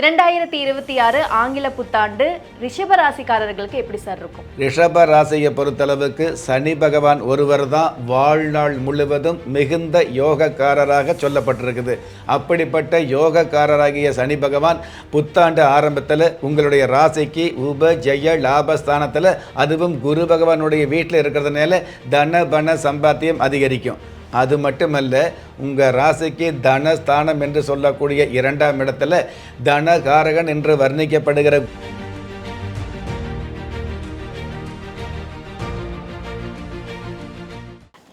2026 ஆங்கில புத்தாண்டு ரிஷப ராசிக்காரர்களுக்கு எப்படி சார் இருக்கும்? ரிஷப ராசியை பொறுத்தளவுக்கு சனி பகவான் ஒருவர் தான் வாழ்நாள் முழுவதும் மிகுந்த யோகக்காரராக சொல்லப்பட்டிருக்குது. அப்படிப்பட்ட யோகக்காரராகிய சனி பகவான் புத்தாண்டு ஆரம்பத்தில் உங்களுடைய ராசிக்கு உப ஜெய லாபஸ்தானத்தில், அதுவும் குரு பகவானுடைய வீட்டில் இருக்கிறதுனால தன பண சம்பாத்தியம் அதிகரிக்கும். அது மட்டுமல்ல, உங்கள் ராசிக்கு தனஸ்தானம் என்று சொல்லக்கூடிய 2ஆம் இடத்துல தனகாரகன் என்று வர்ணிக்கப்படுகிற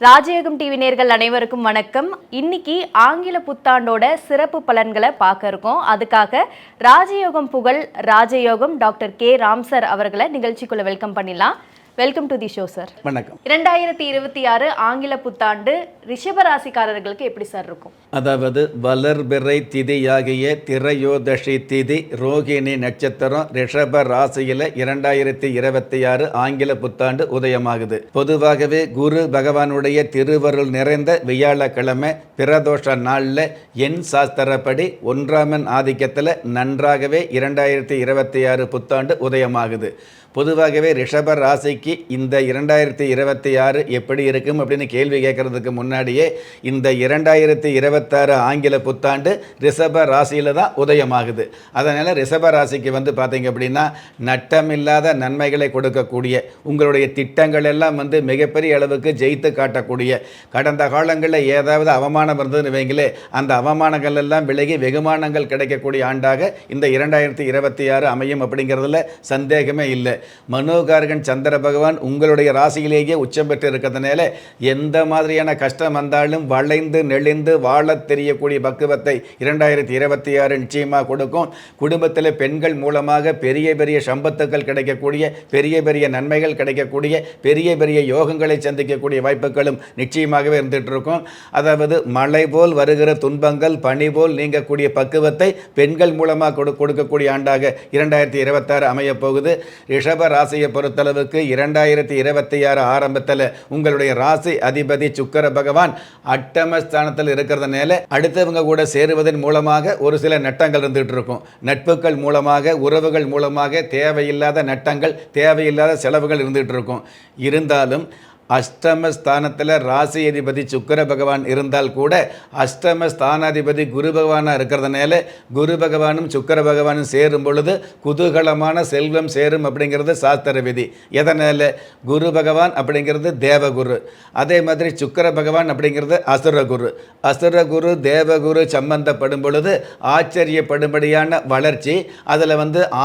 ராஜயோகம் டிவி நேயர்கள் அனைவருக்கும் வணக்கம். இன்னைக்கு ஆங்கில புத்தாண்டோட சிறப்பு பலன்களை பார்க்க இருக்கோம். அதுக்காக ராஜயோகம் புகழ் ராஜயோகம் டாக்டர் கே ராம் சார் அவர்களை நிகழ்ச்சிக்குள்ள வெல்கம் பண்ணிடலாம். Welcome to the show sir. வணக்கம். 2026 ஆங்கில புத்தாண்டு ரிஷப ராசிக்காரர்களுக்கு எப்படி சார் இருக்கும்? அதாவது வளர்பிறை திதியாகிய திரையோதசி திதி ரோகிணி நட்சத்திரம் ரிஷப ராசியில் 2026 ஆங்கில புத்தாண்டு உதயமாகுது. பொதுவாகவே குரு பகவானுடைய திருவருள் நிறைந்த வியாழக்கிழமை பிரதோஷ நாளில் எண் சாஸ்திரப்படி 1ஆம் எண் ஆதிக்கத்தில் நன்றாகவே 2026 புத்தாண்டு உதயமாகுது. பொதுவாகவே ரிஷப ராசிக்கு இந்த 2026 எப்படி இருக்கும் அப்படின்னு கேள்வி கேட்கறதுக்கு முன்னாடியே இந்த 2026 ஆங்கில புத்தாண்டு ரிஷப ராசியில் தான் உதயமாகுது. அதனால் ரிஷப ராசிக்கு பார்த்தீங்க அப்படின்னா நட்டமில்லாத நன்மைகளை கொடுக்கக்கூடிய, உங்களுடைய திட்டங்கள் எல்லாம் மிகப்பெரிய அளவுக்கு ஜெயித்து காட்டக்கூடிய, கடந்த காலங்களில் ஏதாவது அவமானம் இருந்ததுன்னு வைங்களே, அந்த அவமானங்கள் எல்லாம் விலகி வெகுமானங்கள் கிடைக்கக்கூடிய ஆண்டாக இந்த 2026 அமையும் அப்படிங்கிறதுல சந்தேகமே இல்லை. மனோகாரகன் சந்திர பகவான் உங்களுடைய ராசியிலேயே உச்சம் பெற்று இருக்கிறதுனால எந்த மாதிரியான கஷ்டம் வந்தாலும் வளைந்து நெளிந்து வாழ தெரியக்கூடிய பக்குவத்தை 2026 நிச்சயமாக கொடுக்கும். குடும்பத்தில் பெண்கள் மூலமாக பெரிய பெரிய சம்பத்துக்கள் கிடைக்கக்கூடிய, பெரிய பெரிய நன்மைகள் கிடைக்கக்கூடிய, பெரிய பெரிய யோகங்களை சந்திக்கக்கூடிய வாய்ப்புகளும் நிச்சயமாகவே இருந்துகிட்டு இருக்கும். அதாவது மழை போல் வருகிற துன்பங்கள் பனி போல் நீங்கக்கூடிய பக்குவத்தை பெண்கள் மூலமாக கொடுக்கக்கூடிய ஆண்டாக 2026 அமையப் போகுது. ரிஷப ராசியை பொறுத்தளவுக்கு 2026 ஆரம்பத்தில் உங்களுடைய ராசி அதிபதி சுக்கிர பகவான் அட்டமஸ்தானத்தில் இருக்கிறதுனால அடுத்தவங்க கூட சேருவதன் மூலமாக ஒரு சில நட்டங்கள் இருந்துகிட்டு இருக்கும். நட்புகள் மூலமாக, உறவுகள் மூலமாக தேவையில்லாத நட்டங்கள், தேவையில்லாத செலவுகள் இருந்துகிட்டு இருக்கும். இருந்தாலும் அஷ்டமஸ்தானத்தில் ராசி அதிபதி சுக்கிர பகவான் இருந்தால் கூட அஷ்டமஸ்தானாதிபதி குரு பகவானாக இருக்கிறதுனால குரு பகவானும் சுக்கிர பகவானும் சேரும் பொழுது குதூகலமான செல்வம் சேரும் அப்படிங்கிறது சாஸ்திர விதி. எதனால்? குரு பகவான் அப்படிங்கிறது தேவகுரு, அதே மாதிரி சுக்கிர பகவான் அப்படிங்கிறது அசுரகுரு. அசுரகுரு தேவகுரு சம்பந்தப்படும் பொழுது ஆச்சரியப்படும்படியான வளர்ச்சி, அதில்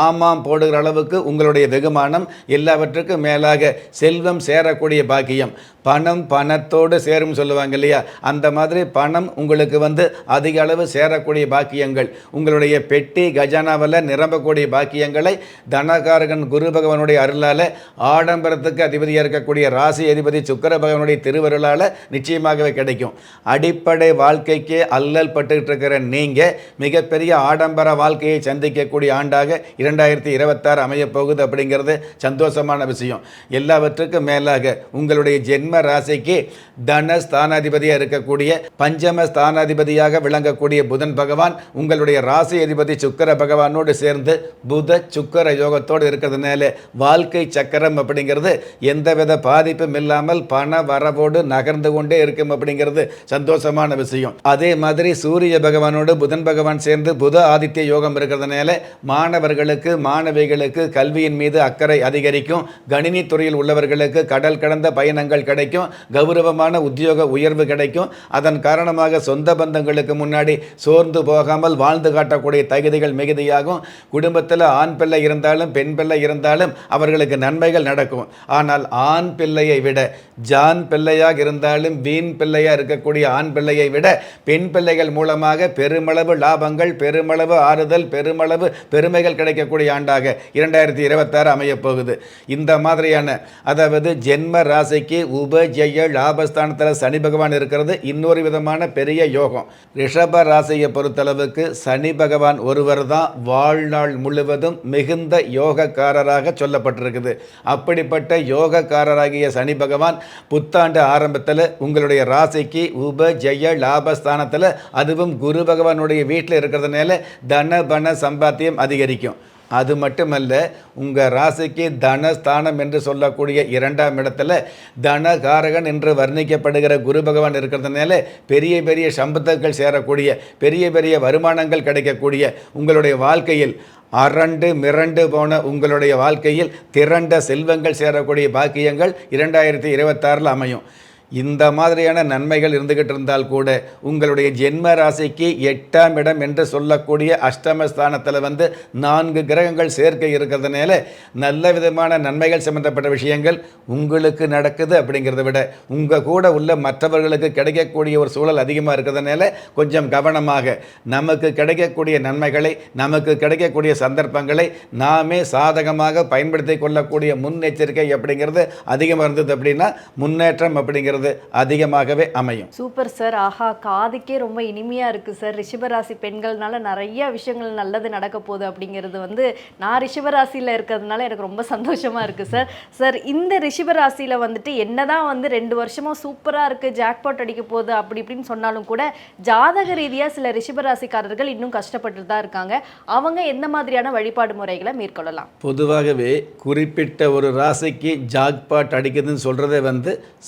ஆமாம் போடுகிற அளவுக்கு உங்களுடைய வெகுமானம், எல்லாவற்றுக்கும் மேலாக செல்வம் சேரக்கூடிய பாக்கியம், பணம் பணத்தோடு சேரும் சொல்லுவாங்க இல்லையா, அந்த மாதிரி பணம் உங்களுக்கு அதிக அளவு சேரக்கூடிய பாக்கியங்கள், உங்களுடைய பெட்டி கஜானாவில் நிரம்பக்கூடிய பாக்கியங்களை தனகாரகன் குரு பகவானுடைய அருளால், ஆடம்பரத்துக்கு அதிபதியாக இருக்கக்கூடிய ராசி அதிபதி சுக்கிர பகவானுடைய திருவருளால் நிச்சயமாகவே கிடைக்கும். அடிப்படை வாழ்க்கைக்கு அல்லல் பட்டுக்கிட்டு இருக்கிற நீங்கள் மிகப்பெரிய ஆடம்பர வாழ்க்கையை சந்திக்கக்கூடிய ஆண்டாக 2026 அமையப் போகுது அப்படிங்கிறது சந்தோஷமான விஷயம். எல்லாவற்றுக்கும் மேலாக உங்களுடைய ஜென்ம ராசிக்கு தனஸ்தானாதிபதியாக இருக்கக்கூடிய பஞ்சம ஸ்தானாதிபதியாக விளங்கக்கூடிய புதன் பகவான் உங்களுடைய ராசி அதிபதி சுக்கிர பகவானோடு சேர்ந்து புத சுக்கிர யோகத்தோடு இருக்கிறதுனால வாழ்க்கை சக்கரம் அப்படிங்கிறது எந்தவித பாதிப்பும் இல்லாமல் பண வரவோடு நகர்ந்து கொண்டே இருக்கும் அப்படிங்கிறது சந்தோஷமான விஷயம். அதே மாதிரி சூரிய பகவானோடு புதன் பகவான் சேர்ந்து புத ஆதித்ய யோகம் இருக்கிறதுனால மாணவர்களுக்கு மாணவிகளுக்கு கல்வியின் மீது அக்கறை அதிகரிக்கும். கணினி துறையில் உள்ளவர்களுக்கு கடல் கடந்த பயணங்கள் கிடைக்கும், கௌரவமான உத்தியோக உயர்வு கிடைக்கும். அதன் காரணமாக சொந்த பந்தங்களுக்கு முன்னாடி சோர்ந்து போகாமல் வாழ்ந்து காட்டக்கூடிய தகுதிகள் மிகுதியாகும். குடும்பத்தில் ஆண் பிள்ளை இருந்தாலும் பெண் பிள்ளை இருந்தாலும் அவர்களுக்கு நன்மைகள் நடக்கும். ஆனால் ஆண் பிள்ளையை விட, ஜான் பிள்ளையாக இருந்தாலும் வீண் பிள்ளையாக இருக்கக்கூடிய ஆண் பிள்ளையை விட பெண் பிள்ளைகள் மூலமாக பெருமளவு லாபங்கள், பெருமளவு ஆறுதல், பெருமளவு பெருமைகள் கிடைக்கக்கூடிய ஆண்டாக 2026 அமையப் போகுது. இந்த மாதிரியான, அதாவது ஜென்ம ராசி ராசிக்கு உபஜய லாபஸ்தானத்தில் சனி பகவான் இருக்கிறது இன்னொரு விதமான பெரிய யோகம். ரிஷப ராசியை பொறுத்தளவுக்கு சனி பகவான் ஒருவர் தான் வாழ்நாள் முழுவதும் மிகுந்த யோகக்காரராக சொல்லப்பட்டிருக்குது. அப்படிப்பட்ட யோகக்காரராகிய சனி பகவான் புத்தாண்டு ஆரம்பத்தில் உங்களுடைய ராசிக்கு உபஜய லாபஸ்தானத்தில், அதுவும் குரு பகவானுடைய வீட்டில் இருக்கிறதுனால தன பண சம்பாத்தியம் அதிகரிக்கும். அது மட்டுமல்ல, உங்கள் ராசிக்கு தனஸ்தானம் என்று சொல்லக்கூடிய 2ஆம் இடத்துல தனகாரகன் என்று வர்ணிக்கப்படுகிற குரு பகவான் இருக்கிறதுனால பெரிய பெரிய சம்பத்துகள் சேரக்கூடிய, பெரிய பெரிய வருமானங்கள் கிடைக்கக்கூடிய, உங்களுடைய வாழ்க்கையில் அரண்டு மிரண்டு போன உங்களுடைய வாழ்க்கையில் திரண்ட செல்வங்கள் சேரக்கூடிய பாக்கியங்கள் 2026 அமையும். இந்த மாதிரியான நன்மைகள் இருந்துகிட்டு இருந்தால் கூட உங்களுடைய ஜென்ம ராசிக்கு 8ஆம் இடம் என்று சொல்லக்கூடிய அஷ்டமஸ்தானத்தில் 4 கிரகங்கள் சேர்க்கை இருக்கிறதுனால நல்ல விதமான நன்மைகள் சம்பந்தப்பட்ட விஷயங்கள் உங்களுக்கு நடக்குது. அப்படிங்கிறத விட உங்கள் கூட உள்ள மற்றவர்களுக்கு கிடைக்கக்கூடிய ஒரு சூழல் அதிகமாக இருக்கிறதுனால கொஞ்சம் கவனமாக நமக்கு கிடைக்கக்கூடிய நன்மைகளை, நமக்கு கிடைக்கக்கூடிய சந்தர்ப்பங்களை நாமே சாதகமாக பயன்படுத்தி கொள்ளக்கூடிய முன்னெச்சரிக்கை அப்படிங்கிறது அதிகமாக இருந்தது அப்படின்னா முன்னேற்றம் அப்படிங்கிறது அதிகமாகவே அமையும். Super sir. ஆஹா, காதுக்கே ரொம்ப இனிமையா இருக்கு சார். ரிஷபராசி பெண்கள்னால நிறைய விஷயங்கள் நல்லது நடக்க போகுது அப்படிங்கிறது நான் ரிஷபராசியில் இருக்கிறதுனால எனக்கு ரொம்ப சந்தோஷமா இருக்கு சார். சார், இந்த ரிஷபராசியில் என்னதான் 2 வருஷமா சூப்பரா இருக்கு, ஜாக்பாட் அடிக்க போகுது அப்படி இப்படின்னு சொன்னாலும் கூட ஜாதக ரீதியா சில ரிஷபராசிக்காரர்கள் இன்னும் கஷ்டப்பட்டு தான் இருக்காங்க. அவங்க எந்த மாதிரியான வழிபாடு முறைகளை மேற்கொள்ளலாம்? பொதுவாகவே குறிப்பிட்ட ஒரு ராசிக்கு ஜாக்பாட் அடிக்குதுன்னு சொல்றதே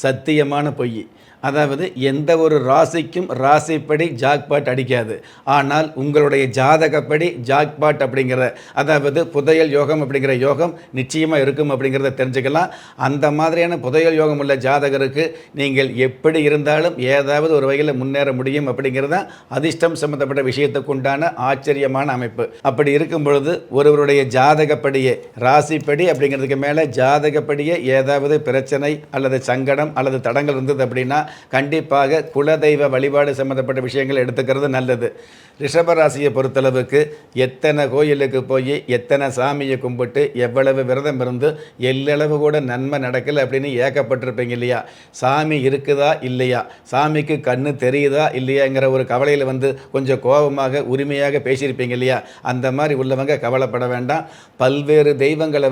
சத்தியமான பொய். அதாவது எந்த ஒரு ராசிக்கும் ராசிப்படி ஜாக்பாட் அடிக்காது. ஆனால் உங்களுடைய ஜாதகப்படி ஜாக்பாட் அப்படிங்கிற, அதாவது புதையல் யோகம் அப்படிங்கிற யோகம் நிச்சயமாக இருக்கும் அப்படிங்கிறத தெரிஞ்சுக்கலாம். அந்த மாதிரியான புதையல் யோகம் உள்ள ஜாதகருக்கு நீங்கள் எப்படி இருந்தாலும் ஏதாவது ஒரு வகையில் முன்னேற முடியும் அப்படிங்கிறது தான் அதிர்ஷ்டம் சம்பந்தப்பட்ட விஷயத்துக்கு உண்டான ஆச்சரியமான அமைப்பு. அப்படி இருக்கும் பொழுது ஒருவருடைய ஜாதகப்படியே, ராசிப்படி அப்படிங்கிறதுக்கு மேலே ஜாதகப்படியே ஏதாவது பிரச்சனை அல்லது சங்கடம் அல்லது தடங்கள் இருந்தது அப்படின்னா கண்டிப்பாக குலதெய்வ வழிபாடு சம்பந்தப்பட்ட விஷயங்கள் எடுத்துக்கிறது நல்லது. ரிஷபராசியை பொறுத்தளவுக்கு எத்தனை கோயிலுக்கு போய் எத்தனை சாமியை கும்பிட்டு எவ்வளவு விரதம் இருந்து எல்லளவு கூட நன்மை நடக்கலை அப்படின்னு ஏக்கப்பட்டிருப்பீங்க இல்லையா? சாமி இருக்குதா இல்லையா, சாமிக்கு கண்ணு தெரியுதா இல்லையாங்கிற ஒரு கவலையில் கொஞ்சம் கோபமாக உரிமையாக பேசியிருப்பீங்க இல்லையா? அந்த மாதிரி உள்ளவங்க கவலைப்பட வேண்டாம். பல்வேறு தெய்வங்களை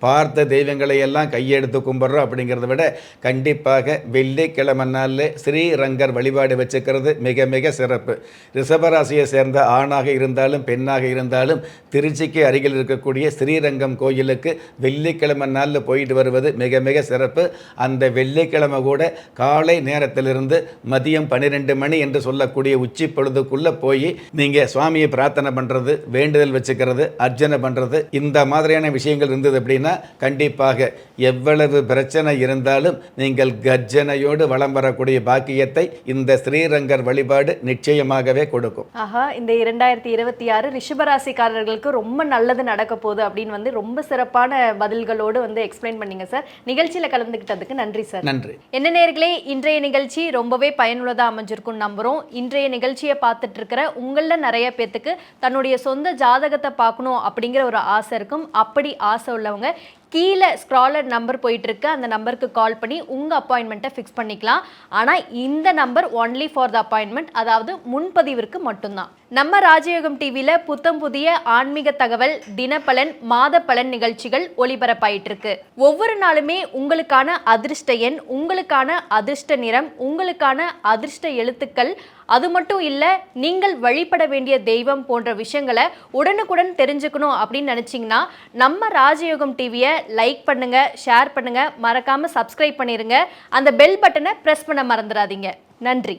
பார்த்த தெய்வங்களை எல்லாம் கையெடுத்து கும்பிட்றோம் அப்படிங்கிறத விட கண்டிப்பாக வெள்ளிக்கிழமை நாளில் ஸ்ரீரங்கர் வழிபாடு வச்சுக்கிறது மிக மிக சிறப்பு. ரிஷபராசியை சேர்ந்த ஆணாக இருந்தாலும் பெண்ணாக இருந்தாலும் திருச்சிக்கு அருகில் இருக்கக்கூடிய ஸ்ரீரங்கம் கோயிலுக்கு வெள்ளிக்கிழமை நாளில் போயிட்டு வருவது மிக மிக சிறப்பு. அந்த வெள்ளிக்கிழமை கூட காலை நேரத்திலிருந்து மதியம் 12 மணி என்று சொல்லக்கூடிய உச்சி பொழுதுக்குள்ளே போய் நீங்கள் சுவாமியை பிரார்த்தனை பண்ணுறது, வேண்டுதல் வச்சுக்கிறது, அர்ச்சனை பண்ணுறது, இந்த மாதிரியான விஷயங்கள் இருந்தது அப்படின்னா கண்டிப்பாக எவ்வளவு பிரச்சனை இருந்தாலும் நீங்கள் கர்ஜனையோடு வலம் வரக்கூடிய பாக்கியத்தை இந்த ஸ்ரீரங்கர் வழிபாடு நிச்சயமாகவே கொடுக்கும். இந்த 2026 ரிஷபராசிக்காரர்களுக்கு ரொம்ப நல்லது நடக்க போகுது அப்படின்னு ரொம்ப சிறப்பான பதில்களோடு எக்ஸ்பிளைன் பண்ணீங்க சார். நிகழ்ச்சியில் கலந்துக்கிட்டதுக்கு நன்றி சார். நன்றி. என்ன நேயர்களே, இன்றைய நிகழ்ச்சி ரொம்பவே பயனுள்ளதாக அமைஞ்சிருக்கும் நம்புகிறோம். இன்றைய நிகழ்ச்சியை பார்த்துட்டு இருக்கிற உங்களில் நிறைய பேர்த்துக்கு தன்னுடைய சொந்த ஜாதகத்தை பார்க்கணும் அப்படிங்கிற ஒரு ஆசை இருக்கும். அப்படி ஆசை உள்ளவங்க கீழே ஸ்க்ராலர் நம்பர் போயிட்டு இருக்கு, அந்த நம்பருக்கு கால் பண்ணி உங்கள் அப்பாயின்மெண்ட்டை ஃபிக்ஸ் பண்ணிக்கலாம். ஆனால் இந்த number only for the appointment, அதாவது முன்பதிவிற்கு மட்டும்தான். நம்ம ராஜயோகம் டிவியில் புத்தம் புதிய ஆன்மீக தகவல், தினப்பலன், மாத பலன் நிகழ்ச்சிகள் ஒளிபரப்பாயிட்டு இருக்கு. ஒவ்வொரு நாளுமே உங்களுக்கான அதிர்ஷ்ட எண், உங்களுக்கான அதிர்ஷ்ட நிறம், உங்களுக்கான அதிர்ஷ்ட எழுத்துக்கள், அது மட்டும் இல்லை நீங்கள் வழிபட வேண்டிய தெய்வம் போன்ற விஷயங்களை உடனுக்குடன் தெரிஞ்சுக்கணும் அப்படின்னு நினச்சிங்கன்னா நம்ம ராஜயோகம் டிவியை லைக் பண்ணுங்க, ஷேர் பண்ணுங்க, மறக்காம சப்ஸ்கிரைப் பண்ணிருங்க. அந்த பெல் பட்டனை பிரஸ் பண்ண மறந்துடாதீங்க. நன்றி.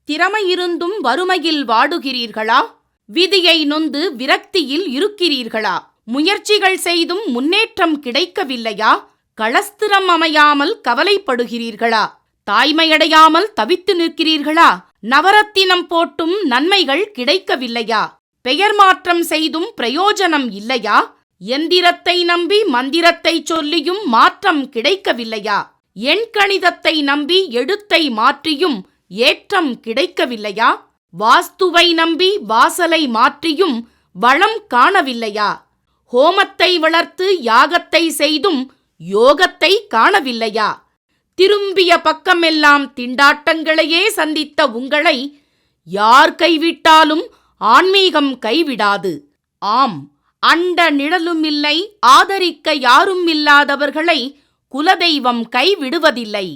திறமை இருந்தும் வறுமையில் வாடுகிறீர்களா? விதியை நொந்து விரக்தியில் இருக்கிறீர்களா? முயற்சிகள் செய்தும் முன்னேற்றம் கிடைக்கவில்லையா? களஸ்திரம் அமையாமல் கவலைப்படுகிறீர்களா? தாய்மையடையாமல் தவித்து நிற்கிறீர்களா? நவரத்தினம் போட்டும் நன்மைகள் கிடைக்கவில்லையா? பெயர் மாற்றம் செய்தும் பிரயோஜனம் இல்லையா? எந்திரத்தை நம்பி மந்திரத்தை சொல்லியும் மாற்றம் கிடைக்கவில்லையா? எண்கணிதத்தை நம்பி எழுத்தை மாற்றியும் ஏற்றம் கிடைக்கவில்லையா? வாஸ்துவை நம்பி வாசலை மாற்றியும் வளம் காணவில்லையா? ஹோமத்தை வளர்த்து யாகத்தை செய்தும் யோகத்தை காணவில்லையா? திரும்பிய பக்கமெல்லாம் திண்டாட்டங்களையே சந்தித்த உங்களை யார் கைவிட்டாலும் ஆன்மீகம் கைவிடாது. ஆம், அண்ட நிழலும் இல்லை, ஆதரிக்க யாரும் இல்லாதவர்களை குலதெய்வம் கைவிடுவதில்லை.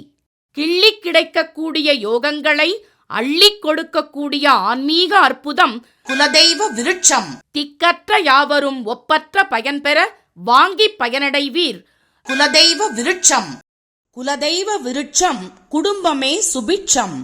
கிள்ளிக் கிடைக்கக்கூடிய யோகங்களை அள்ளிக் கொடுக்கக்கூடிய ஆன்மீக அற்புதம் குலதெய்வ விருட்சம். திக்கற்ற யாவரும் ஒப்பற்ற பயன்பெற வாங்கி பயனடைவீர். குலதெய்வ விருட்சம். குலதெய்வ விருட்சம் குடும்பமே சுபிட்சம்.